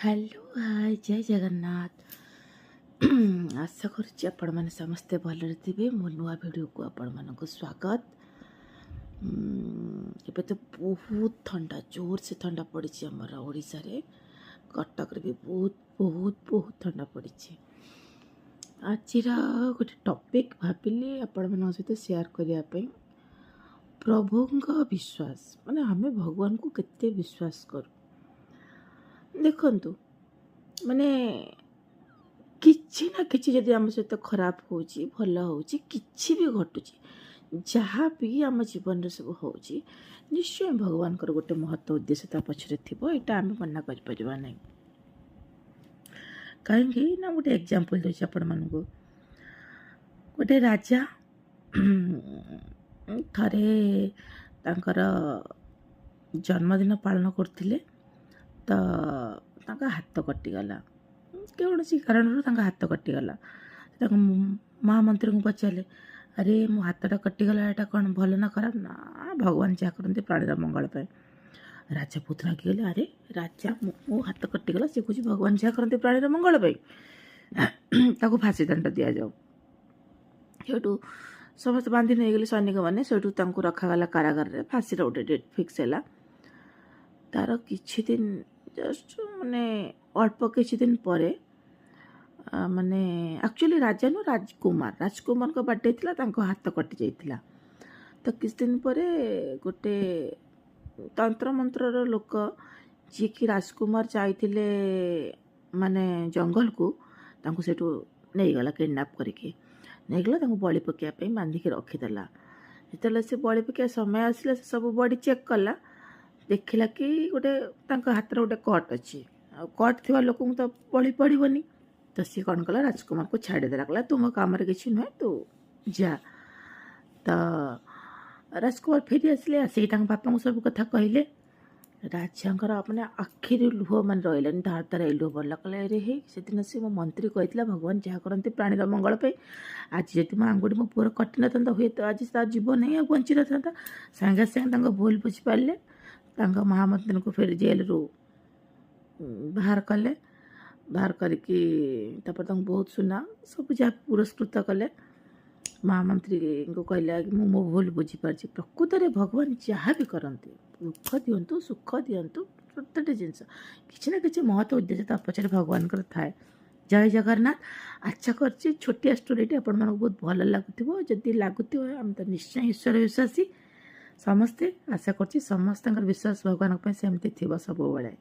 Hello hi जय जगन्नाथ। आशा करुच्ची आपण मैंने समस्ते भलरे थे। मो नुआ भिडियो को आपण मानक स्वागत। ଏବେ ତ ବହୁତ ଥଣ୍ଡା, ଜୋର ସେ ଥଣ୍ଡା ପଡ଼ିଛି ଆମର ଓଡ଼ିଶାରେ। କଟକରେ ବି ବହୁତ ବହୁତ ବହୁତ ଥଣ୍ଡା ପଡ଼ିଛି। ଆଜିର ଗୋଟେ ଟପିକ୍ ଭାବିଲି ଆପଣମାନଙ୍କ ସହିତ ସେୟାର କରିବା ପାଇଁ। ପ୍ରଭୁଙ୍କ ବିଶ୍ୱାସ, ମାନେ ଆମେ ଭଗବାନଙ୍କୁ କେତେ ବିଶ୍ୱାସ କରୁ। ଦେଖନ୍ତୁ, ମାନେ କିଛି ନା କିଛି ଯଦି ଆମ ସହିତ ଖରାପ ହେଉଛି, ଭଲ ହେଉଛି, କିଛି ବି ଘଟୁଛି, ଯାହା ବି ଆମ ଜୀବନରେ ସବୁ ହେଉଛି, ନିଶ୍ଚୟ ଭଗବାନଙ୍କର ଗୋଟେ ମହତ୍ଵ ଉଦ୍ଦେଶ୍ୟ ତା ପଛରେ ଥିବ। ଏଇଟା ଆମେ ମନା କରିପାରିବା ନାହିଁ। କାହିଁକି ନା ଗୋଟେ ଏକ୍ଜାମ୍ପଲ୍ ଦେଉଛି ଆପଣମାନଙ୍କୁ। ଗୋଟେ ରାଜା ଥରେ ତାଙ୍କର ଜନ୍ମଦିନ ପାଳନ କରୁଥିଲେ, ତ ତାଙ୍କ ହାତ କଟିଗଲା। କୌଣସି କାରଣରୁ ତାଙ୍କ ହାତ କଟିଗଲା। ତାଙ୍କ ମହାମନ୍ତ୍ରୀଙ୍କୁ ପଚାରିଲେ, ଆରେ ମୋ ହାତଟା କଟିଗଲା, ଏଇଟା କ'ଣ ଭଲ ନା ଖରାପ? ନା, ଭଗବାନ ଯାହା କରନ୍ତି ପ୍ରାଣୀର ମଙ୍ଗଳ ପାଇଁ। ରାଜା ବହୁତ ରାଗିଗଲେ। ଆରେ ରାଜା, ମୋ ହାତ କଟିଗଲା, ସେ କହୁଛି ଭଗବାନ ଯାହା କରନ୍ତି ପ୍ରାଣୀର ମଙ୍ଗଳ ପାଇଁ, ତାକୁ ଫାଶୀ ଦଣ୍ଡ ଦିଆଯାଉ। ସେଇଠୁ ସମସ୍ତେ ବାନ୍ଧି ନେଇଗଲେ ସୈନିକମାନେ। ସେଇଠୁ ତାଙ୍କୁ ରଖାଗଲା କାରାଗାରରେ। ଫାଶୀର ଗୋଟେ ଡେଟ୍ ଫିକ୍ସ ହେଲା। ତାର କିଛି ଦିନ ଜଷ୍ଟ ମାନେ ଅଳ୍ପ କିଛି ଦିନ ପରେ, ମାନେ ଆକ୍ଚୁଆଲି ରାଜା ନୁହଁ, ରାଜକୁମାରଙ୍କ ବାର୍ଥଡେ ଥିଲା, ତାଙ୍କ ହାତ କଟି ଯାଇଥିଲା। ତ କିଛି ଦିନ ପରେ ଗୋଟେ ତନ୍ତ୍ରମନ୍ତ୍ରର ଲୋକ, ଯିଏକି ରାଜକୁମାର ଯାଇଥିଲେ ମାନେ ଜଙ୍ଗଲକୁ, ତାଙ୍କୁ ସେଇଠୁ ନେଇଗଲା, କିଡ଼ନାପ୍ କରିକି ନେଇଗଲା। ତାଙ୍କୁ ବଳି ପକାଇବା ପାଇଁ ବାନ୍ଧିକି ରଖିଦେଲା। ଯେତେବେଳେ ସେ ବଳି ପକାଇବା ସମୟ ଆସିଲା, ସେ ସବୁ ବଡ଼ି ଚେକ୍ କଲା, ଦେଖିଲା କି ଗୋଟେ ତାଙ୍କ ହାତରେ ଗୋଟେ କଟ୍ ଅଛି। ଆଉ କଟ୍ ଥିବା ଲୋକଙ୍କୁ ତ ବଳି ପଡ଼ିବନି। ତ ସିଏ କ'ଣ କଲା, ରାଜକୁମାରକୁ ଛାଡ଼ିଦେଲା। କହିଲା, ତୁମ କାମରେ କିଛି ନୁହେଁ, ତୁ ଯା। ତ ରାଜକୁମାର ଫେରି ଆସିଲେ। ଆସିକି ତାଙ୍କ ବାପାଙ୍କୁ ସବୁ କଥା କହିଲେ। ରାଜାଙ୍କର ମାନେ ଆଖିରୁ ଲୁହ ମାନେ ରହିଲାନି, ଧାର ଧାର ଲୁହ ପଡ଼ିଲା। କହିଲେ, ଆରେ ହେଇ, ସେଦିନ ସେ ମୋ ମନ୍ତ୍ରୀ କହିଥିଲା ଭଗବାନ ଯାହା କରନ୍ତି ପ୍ରାଣୀର ମଙ୍ଗଳ ପାଇଁ। ଆଜି ଯଦି ମୋ ଆଙ୍ଗୁଠି ମୋ ପୁଅର କଟିନଥାନ୍ତା, ହୁଏତ ଆଜି ତା ଜୀବନ ହିଁ ଆଉ ବଞ୍ଚିନଥାନ୍ତା। ସାଙ୍ଗେ ସାଙ୍ଗେ ତାଙ୍କ ଭୁଲ ବୁଝିପାରିଲେ। ତାଙ୍କ ମହାମନ୍ତ୍ରୀଙ୍କୁ ଫେରି ଜେଲରୁ ବାହାର କଲେ। ବାହାର କରିକି ତାପରେ ତାଙ୍କୁ ବହୁତ ସୁନା ସବୁ ଯାହା ପୁରସ୍କୃତ କଲେ। ମହାମନ୍ତ୍ରୀଙ୍କୁ କହିଲେ, ମୁଁ ମୋ ଭୁଲ ବୁଝିପାରିଛି। ପ୍ରକୃତରେ ଭଗବାନ ଯାହା ବି କରନ୍ତି, ଦୁଃଖ ଦିଅନ୍ତୁ, ସୁଖ ଦିଅନ୍ତୁ, ପ୍ରତ୍ୟେକଟି ଜିନିଷ କିଛି ନା କିଛି ମହତ୍ଵ ଉଦ୍ଦେଶ୍ୟ ତା ପଛରେ ଭଗବାନଙ୍କର ଥାଏ। ଜୟ ଜଗନ୍ନାଥ। ଆଶା କରୁଛି ଛୋଟିଆ ଷ୍ଟୋରିଟି ଆପଣମାନଙ୍କୁ ବହୁତ ଭଲ ଲାଗୁଥିବ। ଯଦି ଲାଗୁଥିବ, ଆମେ ତ ନିଶ୍ଚୟ ଈଶ୍ୱର ବିଶ୍ୱାସୀ ସମସ୍ତେ। ଆଶା କରୁଛି ସମସ୍ତଙ୍କର ବିଶ୍ୱାସ ଭଗବାନଙ୍କ ପାଇଁ ସେମିତି ଥିବ ସବୁବେଳେ।